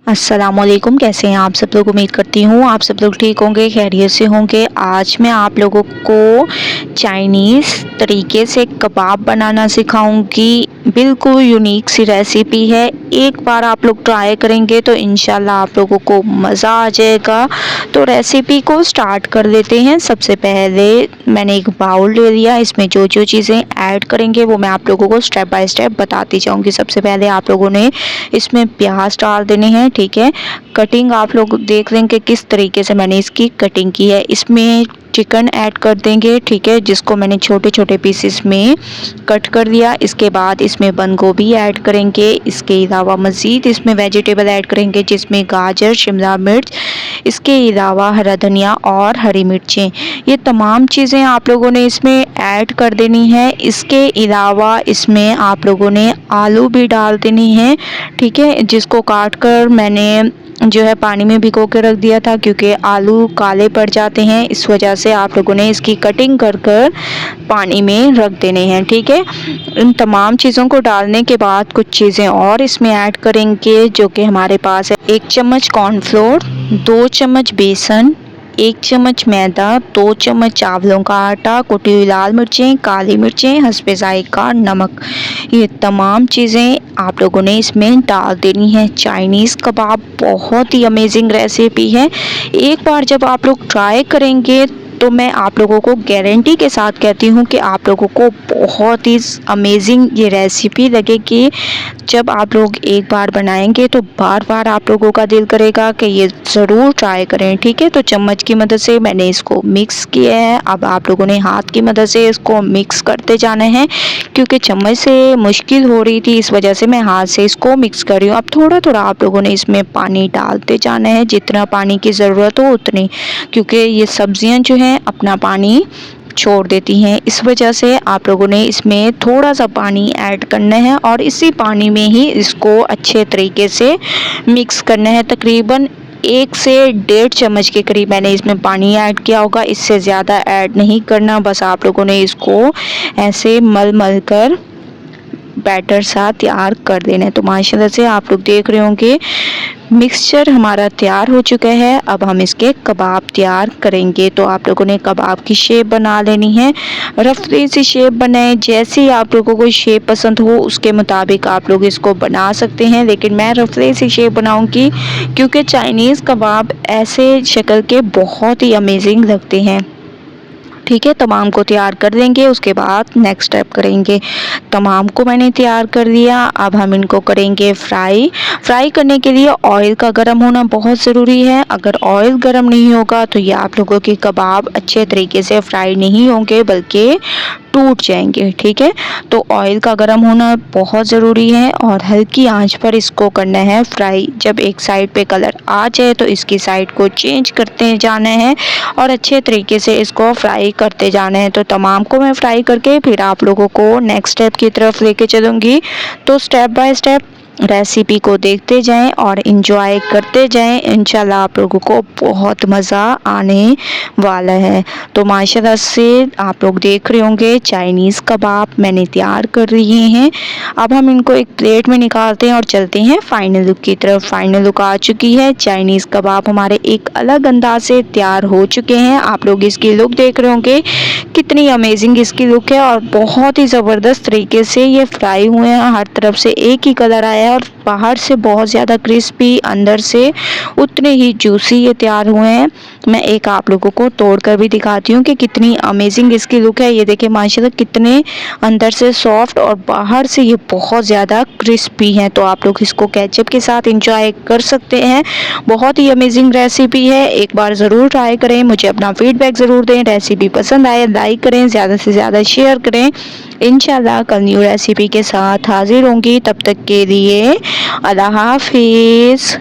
अस्सलामुअलैकुम। कैसे हैं आप सब लोग? उम्मीद करती हूँ आप सब लोग ठीक होंगे, खैरियत से होंगे। आज मैं आप लोगों को चाइनीज़ तरीके से कबाब बनाना सिखाऊंगी। बिल्कुल यूनिक सी रेसिपी है। एक बार आप लोग ट्राई करेंगे तो इंशाल्लाह आप लोगों को मज़ा आ जाएगा। तो रेसिपी को स्टार्ट कर लेते हैं। सबसे पहले मैंने एक बाउल ले लिया, इसमें जो जो चीज़ें ऐड करेंगे वो मैं आप लोगों को स्टेप बाय स्टेप बताती जाऊंगी। सबसे पहले आप लोगों ने इसमें प्याज डाल देने हैं, ठीक है। कटिंग आप लोग देख लेंगे किस तरीके से मैंने इसकी कटिंग की है। इसमें चिकन ऐड कर देंगे, ठीक है, जिसको मैंने छोटे छोटे पीसेस में कट कर दिया। इसके बाद इसमें बंद गोभी ऐड करेंगे। इसके अलावा मज़ीद इसमें वेजिटेबल ऐड करेंगे, जिसमें गाजर, शिमला मिर्च, इसके अलावा हरा धनिया और हरी मिर्चें। ये तमाम चीज़ें आप लोगों ने इसमें ऐड कर देनी है। इसके अलावा इसमें आप लोगों ने आलू भी डाल देनी है, ठीक है, जिसको काट कर मैंने जो है पानी में भिगो के रख दिया था, क्योंकि आलू काले पड़ जाते हैं। इस वजह से आप लोगों ने इसकी कटिंग कर कर पानी में रख देने हैं, ठीक है। इन तमाम चीज़ों को डालने के बाद कुछ चीज़ें और इसमें ऐड करेंगे, जो कि हमारे पास है। 1 चम्मच कॉर्नफ्लोर, 2 चम्मच बेसन, 1 चम्मच मैदा, 2 चम्मच चावलों का आटा, कुटी हुई लाल मिर्चें, काली मिर्चें, हस्बे जायका नमक। ये तमाम चीज़ें आप लोगों ने इसमें डाल देनी है। चाइनीज़ कबाब बहुत ही अमेजिंग रेसिपी है। एक बार जब आप लोग ट्राई करेंगे तो मैं आप लोगों को गारंटी के साथ कहती हूँ कि आप लोगों को बहुत ही अमेजिंग ये रेसिपी लगेगी। जब आप लोग एक बार बनाएंगे तो बार बार आप लोगों का दिल करेगा कि ये ज़रूर ट्राई करें, ठीक है। तो चम्मच की मदद से मैंने इसको मिक्स किया है। अब आप लोगों ने हाथ की मदद से इसको मिक्स करते जाना है, क्योंकि चम्मच से मुश्किल हो रही थी, इस वजह से मैं हाथ से इसको मिक्स कर रही हूँ। अब थोड़ा थोड़ा आप लोगों ने इसमें पानी डालते जाना है, जितना पानी की ज़रूरत हो उतनी, क्योंकि ये सब्जियां जो हैं अपना पानी छोड़ देती हैं। इस वजह से आप लोगों ने इसमें थोड़ा सा पानी ऐड करना है और इसी पानी में ही इसको अच्छे तरीके से मिक्स करना है। तकरीबन 1 से 1.5 चम्मच के करीब मैंने इसमें पानी ऐड किया होगा। इससे ज़्यादा ऐड नहीं करना। बस आप लोगों ने इसको ऐसे मल मल कर बैटर सा तैयार कर देना है। तो माशाल्लाह से आप लोग देख रहे होंगे मिक्सचर हमारा तैयार हो चुका है। अब हम इसके कबाब तैयार करेंगे। तो आप लोगों ने कबाब की शेप बना लेनी है। रफली सी शेप बनाएं, जैसी आप लोगों को शेप पसंद हो उसके मुताबिक आप लोग इसको बना सकते हैं, लेकिन मैं रफली सी शेप बनाऊंगी, क्योंकि चाइनीज़ कबाब ऐसे शक्ल के बहुत ही अमेजिंग लगते हैं, ठीक है। तमाम को तैयार कर देंगे, उसके बाद नेक्स्ट स्टेप करेंगे। तमाम को मैंने तैयार कर दिया। अब हम इनको करेंगे फ्राई करने के लिए ऑयल का गर्म होना बहुत ज़रूरी है। अगर ऑयल गर्म नहीं होगा तो ये आप लोगों के कबाब अच्छे तरीके से फ्राई नहीं होंगे, बल्कि टूट जाएंगे, ठीक है। तो ऑयल का गर्म होना बहुत ज़रूरी है और हल्की आंच पर इसको करना है फ्राई। जब एक साइड पे कलर आ जाए तो इसकी साइड को चेंज करते जाना है और अच्छे तरीके से इसको फ्राई करते जाना है। तो तमाम को मैं फ्राई करके फिर आप लोगों को नेक्स्ट स्टेप की तरफ लेके चलूँगी। तो स्टेप बाय स्टेप रेसिपी को देखते जाएं और इंजॉय करते जाएं। इंशाल्लाह आप लोगों को बहुत मज़ा आने वाला है। तो माशाल्लाह से आप लोग देख रहे होंगे चाइनीज़ कबाब मैंने तैयार कर लिए हैं। अब हम इनको एक प्लेट में निकालते हैं और चलते हैं फाइनल लुक की तरफ। फाइनल लुक आ चुकी है। चाइनीज़ कबाब हमारे एक अलग अंदाज से तैयार हो चुके हैं। आप लोग इसकी लुक देख रहे होंगे कितनी अमेजिंग इसकी लुक है और बहुत ही ज़बरदस्त तरीके से ये फ्राई हुए हैं। हर तरफ से एक ही कलर आया है और बाहर से बहुत ज़्यादा क्रिस्पी, अंदर से उतने ही जूसी ये तैयार हुए हैं। मैं एक आप लोगों को तोड़ कर भी दिखाती हूँ कि कितनी अमेजिंग इसकी लुक है। ये देखिए माशाल्लाह कितने अंदर से सॉफ्ट और बाहर से ये बहुत ज़्यादा क्रिस्पी हैं। तो आप लोग इसको केचप के साथ इंजॉय कर सकते हैं। बहुत ही अमेजिंग रेसिपी है, एक बार ज़रूर ट्राई करें। मुझे अपना फीडबैक ज़रूर दें। रेसिपी पसंद आए लाइक करें, ज़्यादा से ज़्यादा शेयर करें। इंशाल्लाह कल न्यू रेसिपी के साथ हाजिर होंगी। तब तक के लिए अल्लाह हाफिज़।